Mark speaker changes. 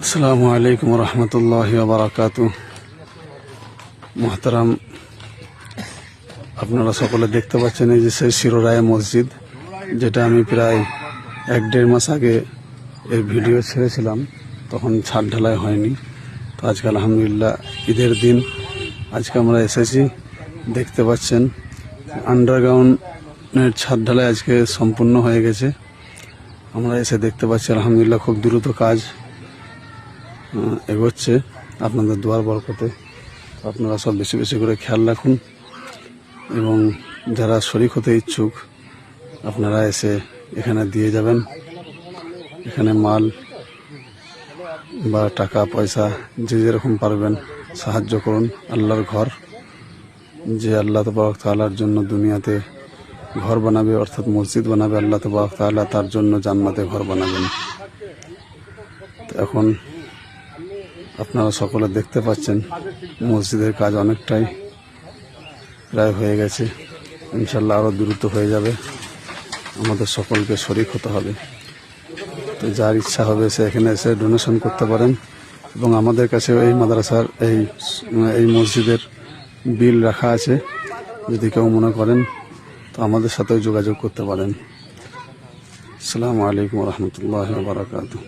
Speaker 1: আসসালামু আলাইকুম রহমতুল্লাহি ওয়া বারাকাতুহু। মুহতারাম, আপনারা সকলে দেখতে পাচ্ছেন এই যে সেই শিরোরায় মসজিদ, যেটা আমি প্রায় 1-1.5 মাস আগে এর ভিডিও ছেড়েছিলাম, তখন ছাদ ঢালাই হয়নি। তো আজকে আলহামদুলিল্লাহ ঈদের দিন আজকে আমরা এসেছি। দেখতে পাচ্ছেন আন্ডারগ্রাউন্ডের ছাদ ঢালাই আজকে সম্পূর্ণ হয়ে গেছে। আমরা এসে দেখতে পাচ্ছি আলহামদুলিল্লাহ খুব দ্রুত কাজ এগোচ্ছে আপনাদের দোয়ার বরকতে। আপনারা সব বেশি বেশি করে খেয়াল রাখুন এবং যারা শরীক হতে ইচ্ছুক আপনারা এসে এখানে দিয়ে যাবেন। এখানে মাল বা টাকা পয়সা যে যেরকম পারবেন সাহায্য করুন। আল্লাহর ঘর, যে আল্লাহ তাবারক তাআলার জন্য দুনিয়াতে ঘর বানাবে, অর্থাৎ মসজিদ বানাবে, আল্লাহ তাবারক তাআলা তার জন্য জান্নাতে ঘর বানাবেন। এখন আপনারা সকলে দেখতে পাচ্ছেন মসজিদের কাজ অনেকটাই প্রায় হয়ে গেছে। ইনশাল্লাহ আরও দ্রুত হয়ে যাবে। আমাদের সকলকে শরীক হতে হবে। তো যার ইচ্ছা হবে সে এখানে এসে ডোনেশন করতে পারেন এবং আমাদের কাছে এই মাদ্রাসার এই মসজিদের বিল রাখা আছে। যদি কেউ মনে করেন তো আমাদের সাথেও যোগাযোগ করতে পারেন। আসসালামু আলাইকুম রহমতুল্লাহি ওয়া বারাকাতুহু।